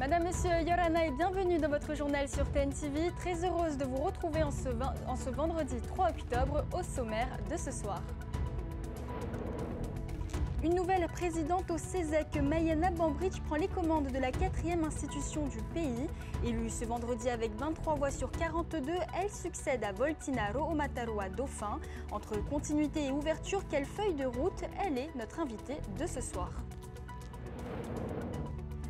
Madame, Monsieur, Yorana et bienvenue dans votre journal sur TNTV. Très heureuse de vous retrouver en ce vendredi 3 octobre au sommaire de ce soir. Une nouvelle présidente au CESEC, Mayana Bambridge, prend les commandes de la 4e institution du pays. Élue ce vendredi avec 23 voix sur 42, elle succède à Voltina Ro'omataroa Dauphin. Entre continuité et ouverture, quelle feuille de route? Elle est notre invitée de ce soir.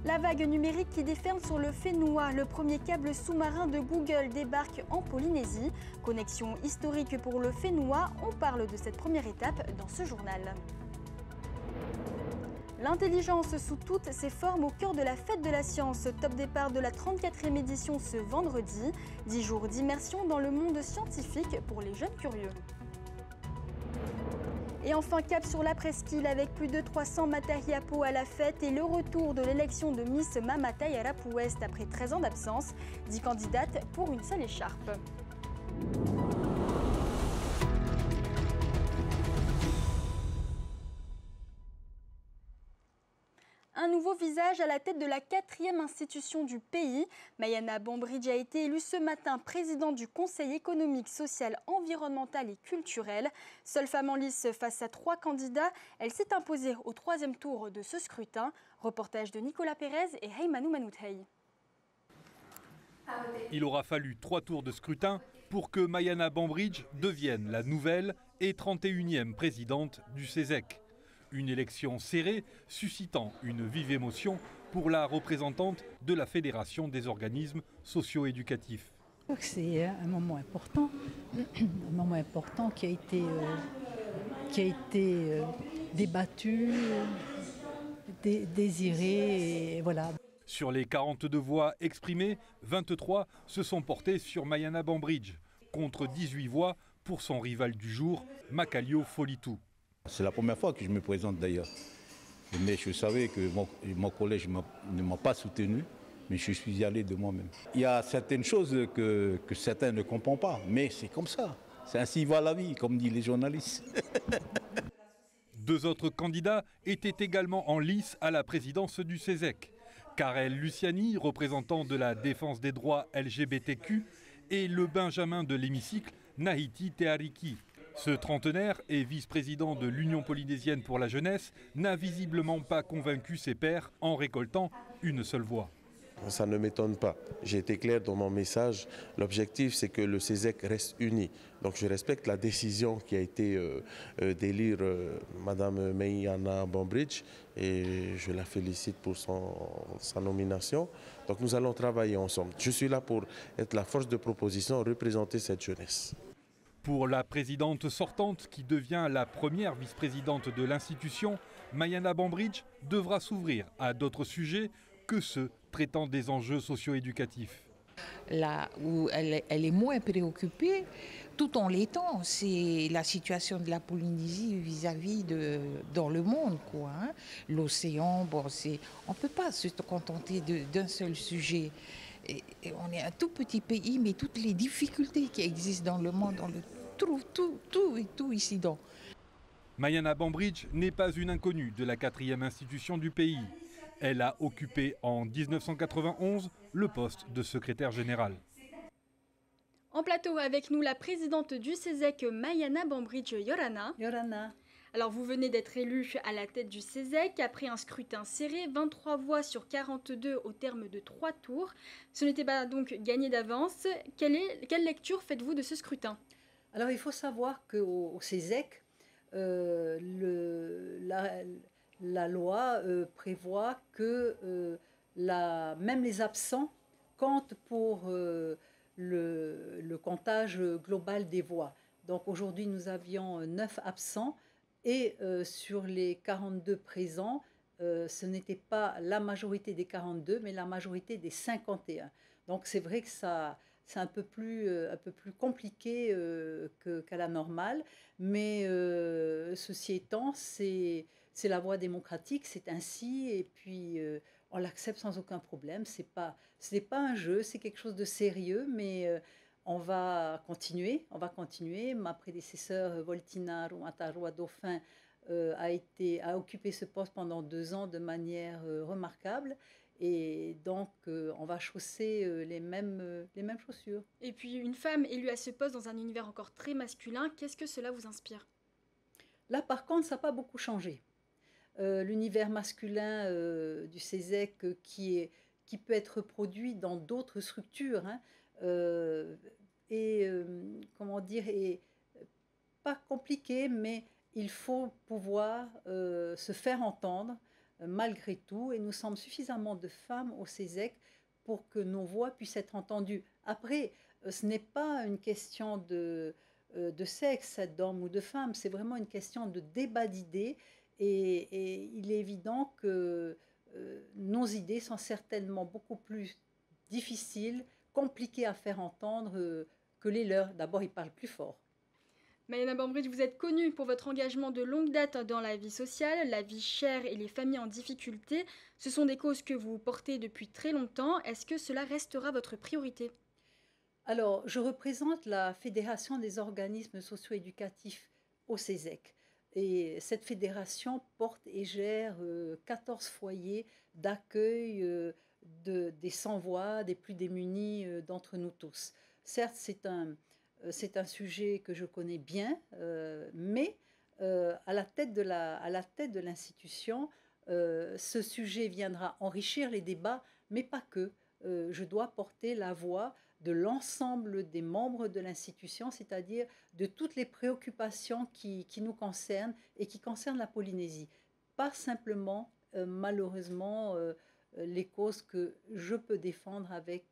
La vague numérique qui déferle sur le Fénois, le premier câble sous-marin de Google débarque en Polynésie. Connexion historique pour le Fénois, on parle de cette première étape dans ce journal. L'intelligence sous toutes ses formes au cœur de la fête de la science. Top départ de la 34e édition ce vendredi. 10 jours d'immersion dans le monde scientifique pour les jeunes curieux. Et enfin, cap sur la presqu'île avec plus de 300 matériapos à la fête et le retour de l'élection de Miss Mamatai à Ouest après 13 ans d'absence. 10 candidates pour une seule écharpe. Un nouveau visage à la tête de la 4e institution du pays. Mayana Bambridge a été élue ce matin présidente du Conseil économique, social, environnemental et culturel. Seule femme en lice face à 3 candidats, elle s'est imposée au 3e tour de ce scrutin. Reportage de Nicolas Pérez et Heymanu Manouthei. Il aura fallu 3 tours de scrutin pour que Mayana Bambridge devienne la nouvelle et 31e présidente du CESEC. Une élection serrée, suscitant une vive émotion pour la représentante de la Fédération des organismes socio-éducatifs. C'est un moment important qui a été débattu, désiré, et voilà. Sur les 42 voix exprimées, 23 se sont portées sur Mayana Bambridge, contre 18 voix pour son rival du jour, Makalio Folitou. C'est la première fois que je me présente d'ailleurs. Mais je savais que mon collège ne m'a pas soutenu, mais je suis allé de moi-même. Il y a certaines choses que certains ne comprennent pas, mais c'est comme ça. C'est ainsi va la vie, comme disent les journalistes. 2 autres candidats étaient également en lice à la présidence du CESEC. Karel Luciani, représentant de la défense des droits LGBTQ, et le Benjamin de l'hémicycle, Nahiti Teariki. Ce trentenaire et vice-président de l'Union polynésienne pour la jeunesse n'a visiblement pas convaincu ses pairs en récoltant une seule voix. Ça ne m'étonne pas. J'ai été clair dans mon message. L'objectif, c'est que le CESEC reste uni. Donc je respecte la décision qui a été d'élire Mme Mayana Bambridge et je la félicite pour sa nomination. Donc nous allons travailler ensemble. Je suis là pour être la force de proposition, représenter cette jeunesse. Pour la présidente sortante, qui devient la première vice-présidente de l'institution, Mayana Bambridge devra s'ouvrir à d'autres sujets que ceux traitant des enjeux socio-éducatifs. Là où elle est moins préoccupée, tout en l'étant, c'est la situation de la Polynésie vis-à-vis dans le monde, quoi. Hein. L'océan, bon, on ne peut pas se contenter d'un seul sujet. Et on est un tout petit pays, mais toutes les difficultés qui existent dans le monde, on le trouve tout ici dedans. Mayana Bambridge n'est pas une inconnue de la 4e institution du pays. Elle a occupé en 1991 le poste de secrétaire général. En plateau avec nous, la présidente du CESEC, Mayana Bambridge Yorana. Yorana. Alors vous venez d'être élue à la tête du CESEC après un scrutin serré, 23 voix sur 42 au terme de 3 tours. Ce n'était pas donc gagné d'avance. Quelle lecture faites-vous de ce scrutin? Alors il faut savoir qu'au CESEC, la loi prévoit que même les absents comptent pour le comptage global des voix. Donc aujourd'hui nous avions 9 absents. Et sur les 42 présents, ce n'était pas la majorité des 42, mais la majorité des 51. Donc c'est vrai que c'est un peu plus compliqué qu'à la normale, mais ceci étant, c'est la voie démocratique, c'est ainsi, et puis on l'accepte sans aucun problème. Ce n'est pas un jeu, c'est quelque chose de sérieux, mais on va continuer. Ma prédécesseure Voltina Ro'omataroa Dauphin a occupé ce poste pendant 2 ans de manière remarquable. Et donc, on va chausser les mêmes chaussures. Et puis une femme élue à ce poste dans un univers encore très masculin, qu'est-ce que cela vous inspire? Là, par contre, ça n'a pas beaucoup changé. L'univers masculin du CESEC qui peut être reproduit dans d'autres structures, hein, comment dire, est pas compliqué, mais il faut pouvoir se faire entendre malgré tout, et nous sommes suffisamment de femmes au CESEC pour que nos voix puissent être entendues. Après, ce n'est pas une question de sexe, d'homme ou de femme, c'est vraiment une question de débat d'idées, et il est évident que nos idées sont certainement beaucoup plus difficiles, compliquées à faire entendre que les leurs. D'abord, ils parlent plus fort. Maïana Bambridge, vous êtes connue pour votre engagement de longue date dans la vie sociale, la vie chère et les familles en difficulté. Ce sont des causes que vous portez depuis très longtemps. Est-ce que cela restera votre priorité? Alors, je représente la Fédération des organismes socio-éducatifs au CESEC. Et cette fédération porte et gère 14 foyers d'accueil des sans-voix, des plus démunis d'entre nous tous. Certes, c'est un sujet que je connais bien, mais à la tête de l'institution, ce sujet viendra enrichir les débats, mais pas que. Je dois porter la voix de l'ensemble des membres de l'institution, c'est-à-dire de toutes les préoccupations qui nous concernent et qui concernent la Polynésie. Pas simplement, malheureusement, les causes que je peux défendre avec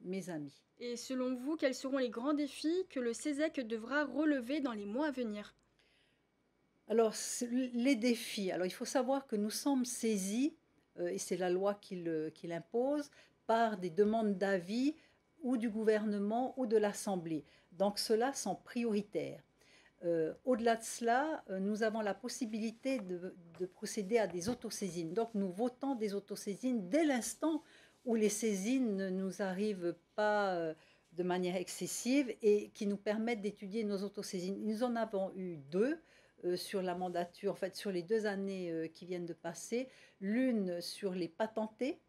mes amis. Et selon vous, quels seront les grands défis que le CESEC devra relever dans les mois à venir? Alors, les défis. Alors, il faut savoir que nous sommes saisis, et c'est la loi qui l'impose, par des demandes d'avis ou du gouvernement ou de l'Assemblée. Donc, ceux-là sont prioritaires. Au-delà de cela, nous avons la possibilité de procéder à des autosaisines. Donc, nous votons des autosaisines dès l'instant où les saisines ne nous arrivent pas de manière excessive et qui nous permettent d'étudier nos autosaisines. Nous en avons eu deux sur la mandature, en fait, sur les 2 années qui viennent de passer. L'une sur les patentés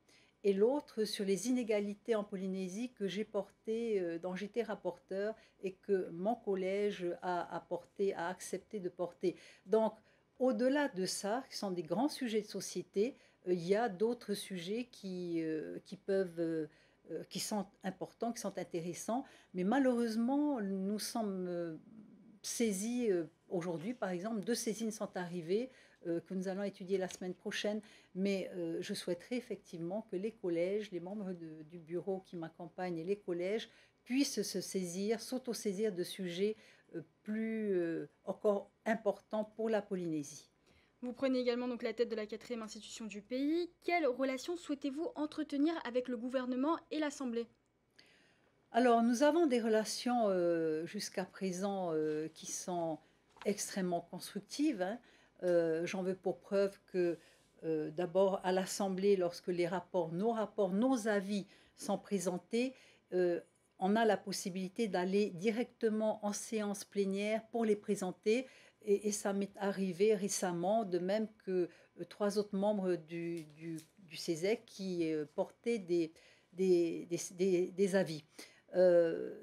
et l'autre sur les inégalités en Polynésie que j'ai porté, dont j'étais rapporteur et que mon collège a accepté de porter. Donc, au-delà de ça, qui sont des grands sujets de société, il y a d'autres sujets qui sont importants, qui sont intéressants, mais malheureusement, nous sommes saisis aujourd'hui, par exemple, 2 saisines sont arrivées que nous allons étudier la semaine prochaine, mais je souhaiterais effectivement que les collèges, les membres du bureau qui m'accompagnent et les collèges puissent se saisir, s'autosaisir de sujets encore importants pour la Polynésie. Vous prenez également donc la tête de la 4e institution du pays. Quelles relations souhaitez-vous entretenir avec le gouvernement et l'Assemblée? Alors, nous avons des relations jusqu'à présent qui sont extrêmement constructives, hein. J'en veux pour preuve que d'abord à l'Assemblée, lorsque nos avis sont présentés, on a la possibilité d'aller directement en séance plénière pour les présenter. Et ça m'est arrivé récemment, de même que 3 autres membres du CESEC qui portaient des avis.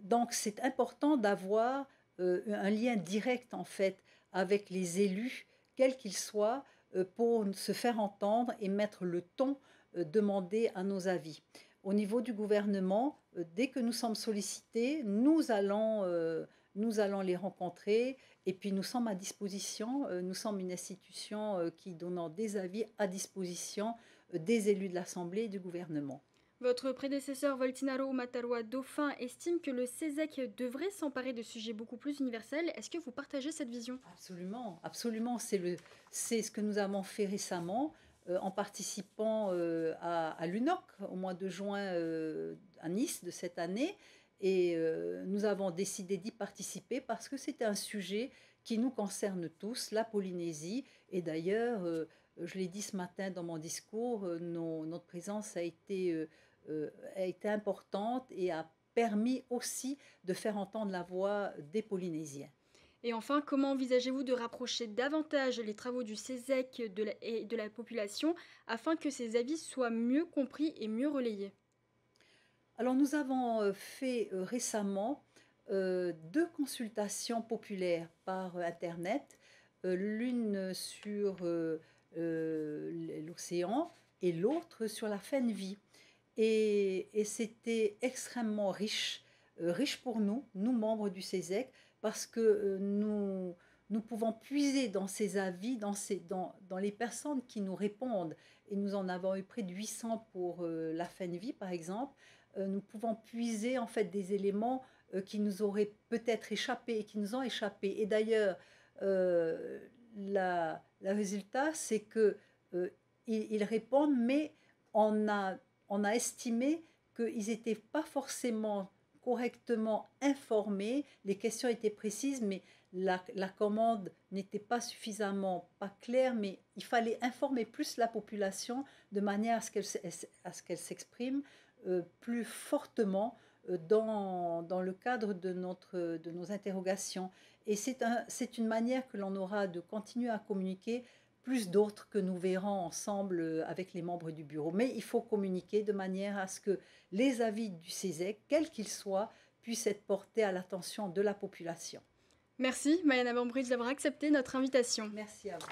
Donc c'est important d'avoir un lien direct en fait avec les élus, quels qu'ils soient, pour se faire entendre et mettre le ton demandé à nos avis. Au niveau du gouvernement, dès que nous sommes sollicités, nous allons les rencontrer et puis nous sommes à disposition. Nous sommes une institution qui donne des avis à disposition des élus de l'Assemblée et du gouvernement. Votre prédécesseur Voltinaro Matarua Dauphin estime que le CESEC devrait s'emparer de sujets beaucoup plus universels. Est-ce que vous partagez cette vision? Absolument, absolument. C'est ce que nous avons fait récemment en participant à l'UNOC au mois de juin à Nice de cette année. Et nous avons décidé d'y participer parce que c'est un sujet qui nous concerne tous, la Polynésie. Et d'ailleurs, je l'ai dit ce matin dans mon discours, notre présence a été importante et a permis aussi de faire entendre la voix des Polynésiens. Et enfin, comment envisagez-vous de rapprocher davantage les travaux du CESEC et de la population afin que ces avis soient mieux compris et mieux relayés? Alors nous avons fait récemment 2 consultations populaires par Internet, l'une sur l'océan et l'autre sur la fin de vie. Et c'était extrêmement riche, riche pour nous, membres du CESEC, parce que nous pouvons puiser dans ces avis, dans les personnes qui nous répondent. Et nous en avons eu près de 800 pour la fin de vie, par exemple. Nous pouvons puiser en fait des éléments qui nous auraient peut-être échappé et qui nous ont échappé. Et d'ailleurs, le résultat, c'est que ils répondent, mais on a estimé qu'ils n'étaient pas forcément correctement informés. Les questions étaient précises, mais la commande n'était pas suffisamment pas claire, mais il fallait informer plus la population de manière à ce qu'elle s'exprime plus fortement dans le cadre de nos interrogations. Et c'est une manière que l'on aura de continuer à communiquer, plus d'autres que nous verrons ensemble avec les membres du bureau. Mais il faut communiquer de manière à ce que les avis du CESEC, quels qu'ils soient, puissent être portés à l'attention de la population. Merci Mayana Bambridge d'avoir accepté notre invitation. Merci à vous.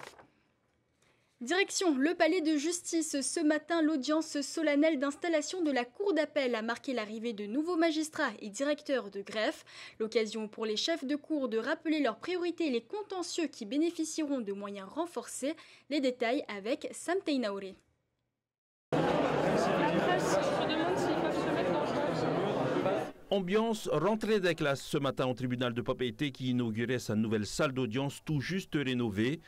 Direction le palais de justice. Ce matin, l'audience solennelle d'installation de la cour d'appel a marqué l'arrivée de nouveaux magistrats et directeurs de greffe. L'occasion pour les chefs de cour de rappeler leurs priorités et les contentieux qui bénéficieront de moyens renforcés. Les détails avec Sam Teinaouri. Ambiance rentrée des classes ce matin au tribunal de Papeete qui inaugurait sa nouvelle salle d'audience tout juste rénovée.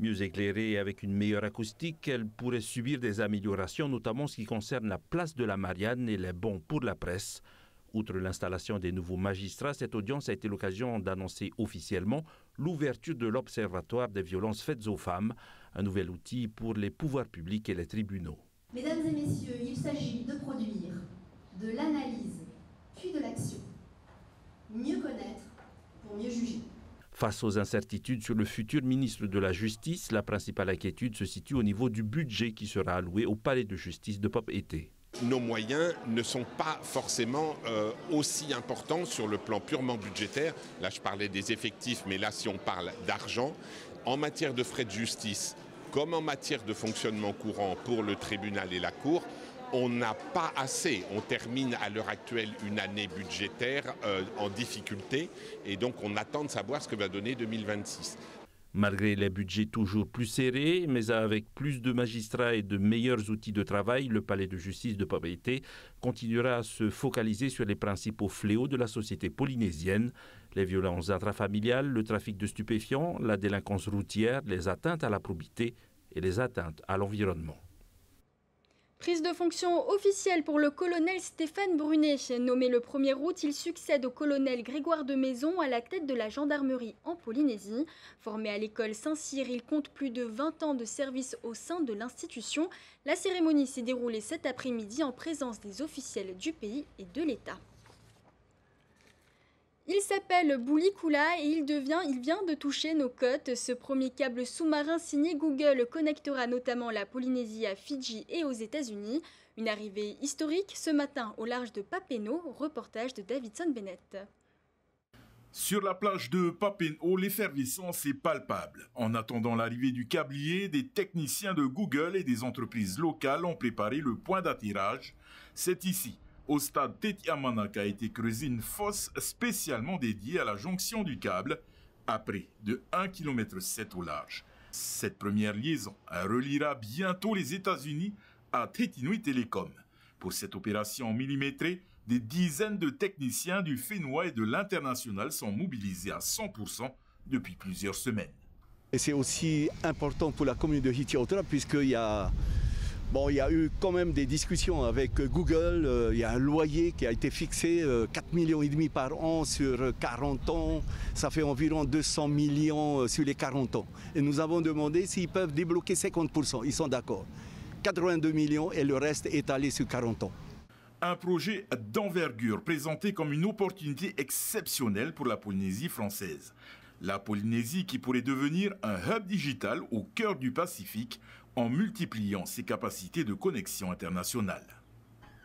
Mieux éclairée et avec une meilleure acoustique, elle pourrait subir des améliorations, notamment en ce qui concerne la place de la Marianne et les bancs pour la presse. Outre l'installation des nouveaux magistrats, cette audience a été l'occasion d'annoncer officiellement l'ouverture de l'Observatoire des violences faites aux femmes, un nouvel outil pour les pouvoirs publics et les tribunaux. Mesdames et messieurs, il s'agit de produire de l'analyse puis de l'action. Mieux connaître pour mieux juger. Face aux incertitudes sur le futur ministre de la Justice, la principale inquiétude se situe au niveau du budget qui sera alloué au palais de justice de Papeete. Nos moyens ne sont pas forcément aussi importants sur le plan purement budgétaire. Là, je parlais des effectifs, mais là, si on parle d'argent, en matière de frais de justice, comme en matière de fonctionnement courant pour le tribunal et la cour, on n'a pas assez. On termine à l'heure actuelle une année budgétaire en difficulté et donc on attend de savoir ce que va donner 2026. Malgré les budgets toujours plus serrés, mais avec plus de magistrats et de meilleurs outils de travail, le palais de justice de Papeete continuera à se focaliser sur les principaux fléaux de la société polynésienne, les violences intrafamiliales, le trafic de stupéfiants, la délinquance routière, les atteintes à la probité et les atteintes à l'environnement. Prise de fonction officielle pour le colonel Stéphane Brunet. Nommé le 1er août, il succède au colonel Grégoire de Maison à la tête de la gendarmerie en Polynésie. Formé à l'école Saint-Cyr, il compte plus de 20 ans de service au sein de l'institution. La cérémonie s'est déroulée cet après-midi en présence des officiels du pays et de l'État. Il s'appelle Boulikula et il vient de toucher nos côtes. Ce premier câble sous-marin signé Google connectera notamment la Polynésie à Fidji et aux États-Unis. Une arrivée historique ce matin au large de Papenno, reportage de Davidson Bennett. Sur la plage de Papenno, l'effervescence est palpable. En attendant l'arrivée du câblier, des techniciens de Google et des entreprises locales ont préparé le point d'atterrage. C'est ici, au stade Tetiamana, qu'a été creusée une fosse spécialement dédiée à la jonction du câble, à près de 1,7 km au large. Cette première liaison reliera bientôt les États-Unis à Tetinui Telecom. Pour cette opération millimétrée, des dizaines de techniciens du FENUA et de l'International sont mobilisés à 100% depuis plusieurs semaines. Et c'est aussi important pour la commune de Hitiautara puisqu'il y a eu quand même des discussions avec Google. Il y a un loyer qui a été fixé 4,5 millions par an sur 40 ans. Ça fait environ 200 millions sur les 40 ans. Et nous avons demandé s'ils peuvent débloquer 50%. Ils sont d'accord. 82 millions et le reste étalé sur 40 ans. Un projet d'envergure présenté comme une opportunité exceptionnelle pour la Polynésie française. La Polynésie qui pourrait devenir un hub digital au cœur du Pacifique en multipliant ses capacités de connexion internationale.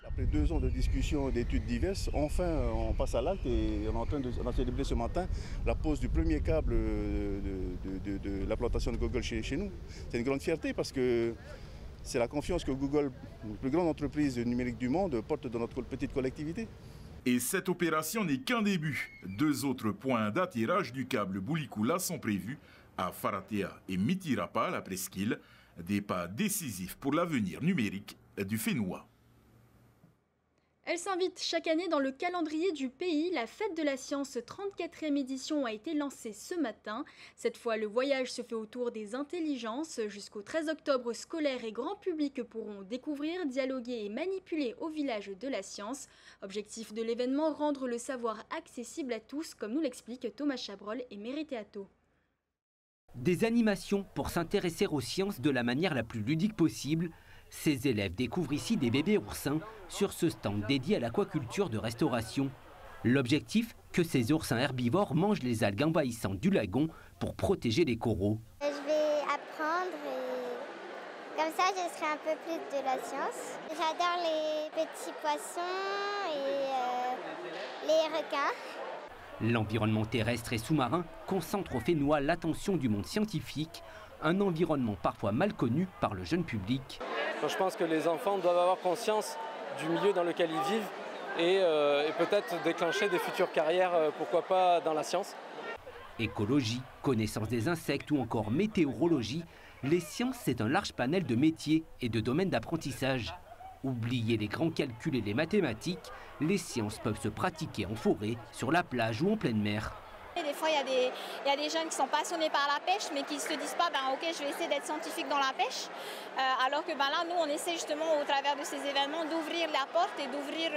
Après 2 ans de discussions, d'études diverses, enfin on passe à l'acte et on est en train de célébrer ce matin la pose du premier câble de l'implantation de Google chez nous. C'est une grande fierté parce que c'est la confiance que Google, la plus grande entreprise numérique du monde, porte dans notre petite collectivité. Et cette opération n'est qu'un début. 2 autres points d'attirage du câble Bulikula sont prévus à Faratea et Mitirapa, la presqu'île, des pas décisifs pour l'avenir numérique du Fénois. Elle s'invite chaque année dans le calendrier du pays. La Fête de la Science 34e édition a été lancée ce matin. Cette fois, le voyage se fait autour des intelligences. Jusqu'au 13 octobre, scolaires et grand public pourront découvrir, dialoguer et manipuler au village de la science. Objectif de l'événement, rendre le savoir accessible à tous, comme nous l'expliquent Thomas Chabrol et Méritéato. Des animations pour s'intéresser aux sciences de la manière la plus ludique possible. Ces élèves découvrent ici des bébés oursins sur ce stand dédié à l'aquaculture de restauration. L'objectif, que ces oursins herbivores mangent les algues envahissantes du lagon pour protéger les coraux. Je vais apprendre et comme ça je serai un peu plus de la science. J'adore les petits poissons et les requins. L'environnement terrestre et sous-marin concentre au Fénois l'attention du monde scientifique, un environnement parfois mal connu par le jeune public. Donc je pense que les enfants doivent avoir conscience du milieu dans lequel ils vivent et peut-être déclencher des futures carrières, pourquoi pas dans la science. Écologie, connaissance des insectes ou encore météorologie, les sciences c'est un large panel de métiers et de domaines d'apprentissage. Oubliez les grands calculs et les mathématiques, les sciences peuvent se pratiquer en forêt, sur la plage ou en pleine mer. Et des fois, il y a des jeunes qui sont passionnés par la pêche, mais qui ne se disent pas, ok, je vais essayer d'être scientifique dans la pêche. Alors que là, nous, on essaie justement, au travers de ces événements, d'ouvrir la porte et d'ouvrir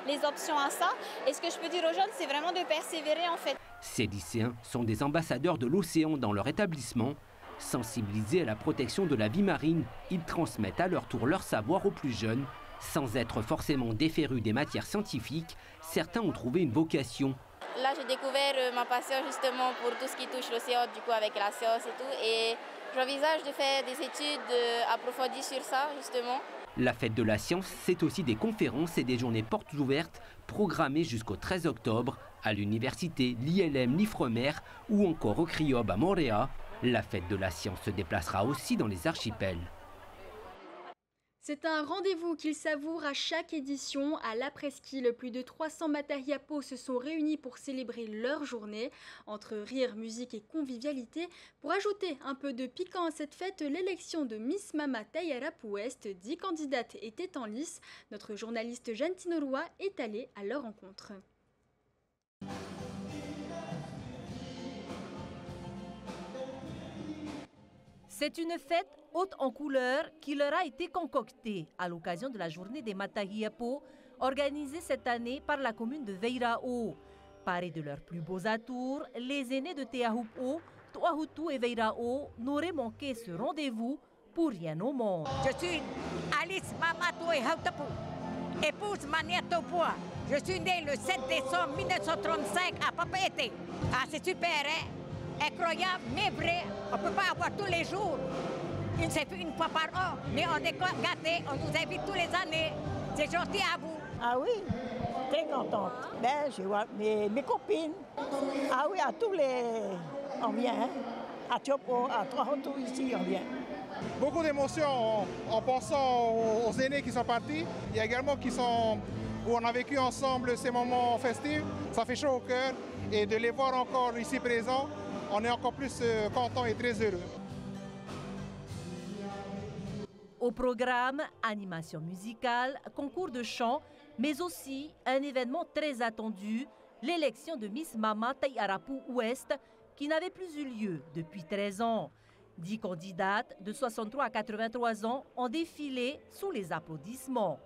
les options à ça. Et ce que je peux dire aux jeunes, c'est vraiment de persévérer, en fait. Ces lycéens sont des ambassadeurs de l'océan dans leur établissement. Sensibilisés à la protection de la vie marine, ils transmettent à leur tour leur savoir aux plus jeunes. Sans être forcément déférus des matières scientifiques, certains ont trouvé une vocation. Là, j'ai découvert ma passion justement pour tout ce qui touche l'océan, du coup avec la science et tout. Et j'envisage de faire des études approfondies sur ça, justement. La Fête de la Science, c'est aussi des conférences et des journées portes ouvertes programmées jusqu'au 13 octobre à l'université, l'ILM, l'Ifremer ou encore au CRIOB à Montréal. La Fête de la Science se déplacera aussi dans les archipels. C'est un rendez-vous qu'ils savourent à chaque édition. À la presqu'île, plus de 300 matariapos se sont réunis pour célébrer leur journée. Entre rire, musique et convivialité, pour ajouter un peu de piquant à cette fête, l'élection de Miss Mama Taiarapu Ouest, 10 candidates étaient en lice. Notre journaliste Jeanne Tinorua est allée à leur rencontre. C'est une fête haute en couleurs qui leur a été concoctée à l'occasion de la journée des Matahiapo, organisée cette année par la commune de Veirao. Parés de leurs plus beaux atours, les aînés de Teahupo, Tuahutu et Veirao n'auraient manqué ce rendez-vous pour rien au monde. Je suis Alice Mamato et Hautapu, épouse Mania Topua. Je suis née le 7 décembre 1935 à Papeete. Ah, c'est super, hein? Incroyable, mais vrai, on ne peut pas avoir tous les jours. C'est une fois par an, mais on est gâtés, on nous invite tous les années. C'est gentil à vous. Ah oui, très contente. Ben, je vois mes copines. Ah oui, à tous les... On vient, hein? À Tiopo, à Toronto, ici, on vient. Beaucoup d'émotions en pensant aux aînés qui sont partis. Il y a également où on a vécu ensemble ces moments festifs. Ça fait chaud au cœur. Et de les voir encore ici présents, on est encore plus content et très heureux. Au programme, animation musicale, concours de chant, mais aussi un événement très attendu, l'élection de Miss Mama Taiarapu Ouest, qui n'avait plus eu lieu depuis 13 ans. 10 candidates de 63 à 83 ans ont défilé sous les applaudissements.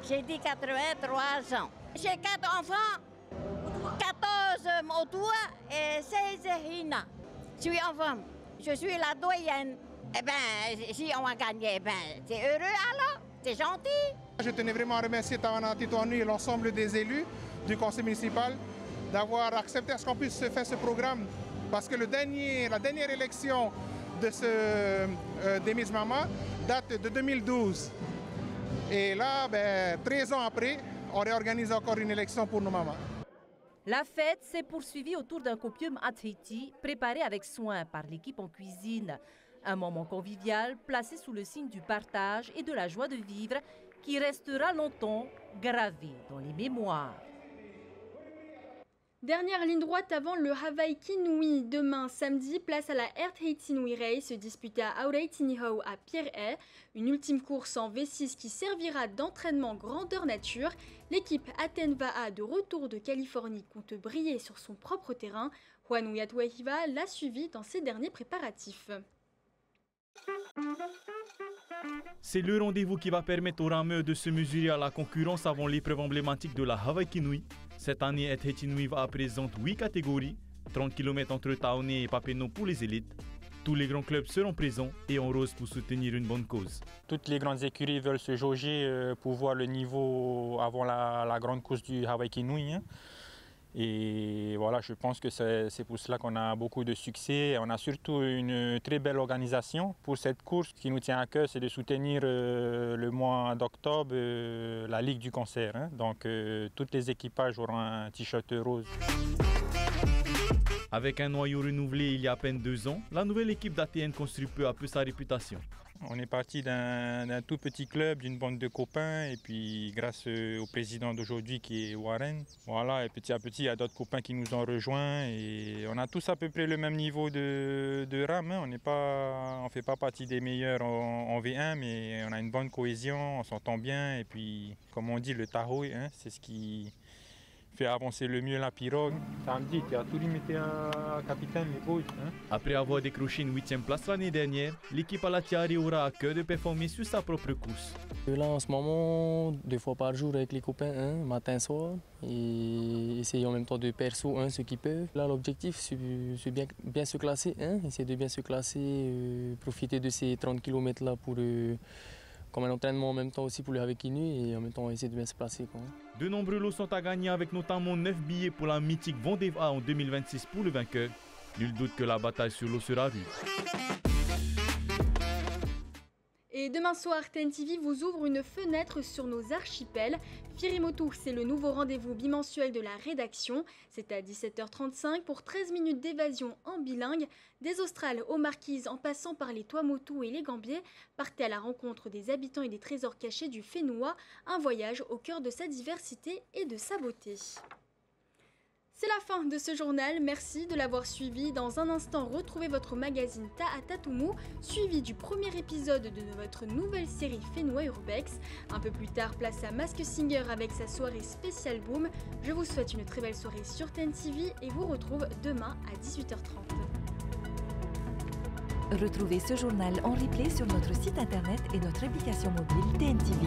J'ai dit 83 ans. J'ai 4 enfants. 14 Motua et 16 Hina. Je suis enfant, je suis la doyenne. Eh bien, si on a gagné, eh ben, c'est heureux alors, c'est gentil. Je tenais vraiment à remercier Tawana Titoani et l'ensemble des élus du conseil municipal d'avoir accepté à ce qu'on puisse faire ce programme Parce que la dernière élection des Miss Mama date de 2012. Et là, 13 ans après, on réorganise encore une élection pour nos mamans. La fête s'est poursuivie autour d'un copium à Tahiti, préparé avec soin par l'équipe en cuisine. Un moment convivial placé sous le signe du partage et de la joie de vivre qui restera longtemps gravé dans les mémoires. Dernière ligne droite avant le Hawaii Kinui. Demain, samedi, place à la Air Tahiti Nui Race disputée à Auraitiniho à Pierre-Haye. Une ultime course en V6 qui servira d'entraînement grandeur nature. L'équipe Aten Va'a de retour de Californie compte briller sur son propre terrain. Juan Uyatuahiva l'a suivi dans ses derniers préparatifs. C'est le rendez-vous qui va permettre aux rameurs de se mesurer à la concurrence avant l'épreuve emblématique de la Hawaii Kinui. Cette année, Air Tahiti Nui Va'a présente 8 catégories, 30 km entre Taonai et Papenno pour les élites. Tous les grands clubs seront présents et en rose pour soutenir une bonne cause. Toutes les grandes écuries veulent se jauger pour voir le niveau avant la grande course du Hawaii Kinui. Et voilà, je pense que c'est pour cela qu'on a beaucoup de succès. On a surtout une très belle organisation pour cette course. Ce qui nous tient à cœur, c'est de soutenir le mois d'octobre la Ligue du cancer. Donc tous les équipages auront un t-shirt rose. Avec un noyau renouvelé il y a à peine 2 ans, la nouvelle équipe d'ATN construit peu à peu sa réputation. On est parti d'un tout petit club, d'une bande de copains, et puis grâce au président d'aujourd'hui qui est Warren, voilà, et petit à petit il y a d'autres copains qui nous ont rejoints et on a tous à peu près le même niveau de rame. On ne fait pas partie des meilleurs en V1, mais on a une bonne cohésion, on s'entend bien et puis comme on dit le tahoe, c'est ce qui fait avancer le mieux la pirogue. Samedi, tu as tout limité un capitaine, les boys. Après avoir décroché une 8e place l'année dernière, l'équipe Alatiari aura à cœur de performer sur sa propre course. Là, en ce moment, 2 fois par jour avec les copains, matin, soir, et essayer en même temps de perso ceux qui peuvent. Là, l'objectif, c'est bien se classer, essayer de bien se classer, profiter de ces 30 km là pour comme un entraînement en même temps aussi pour le Hawaii Kinui et en même temps essayer de bien se placer. De nombreux lots sont à gagner avec notamment 9 billets pour la mythique Vendée Va'a en 2026 pour le vainqueur. Nul doute que la bataille sur l'eau sera rude. Et demain soir, TNTV vous ouvre une fenêtre sur nos archipels. Firimotu, c'est le nouveau rendez-vous bimensuel de la rédaction. C'est à 17h35 pour 13 minutes d'évasion en bilingue. Des Australes aux Marquises en passant par les Tuamotu et les Gambiers, partez à la rencontre des habitants et des trésors cachés du Whenua. Un voyage au cœur de sa diversité et de sa beauté. C'est la fin de ce journal, merci de l'avoir suivi. Dans un instant, retrouvez votre magazine Ta'atatumu, suivi du premier épisode de votre nouvelle série Whenua Urbex. Un peu plus tard, place à Masked Singer avec sa soirée spéciale Boom. Je vous souhaite une très belle soirée sur TNTV et vous retrouve demain à 18h30. Retrouvez ce journal en replay sur notre site internet et notre application mobile TNTV.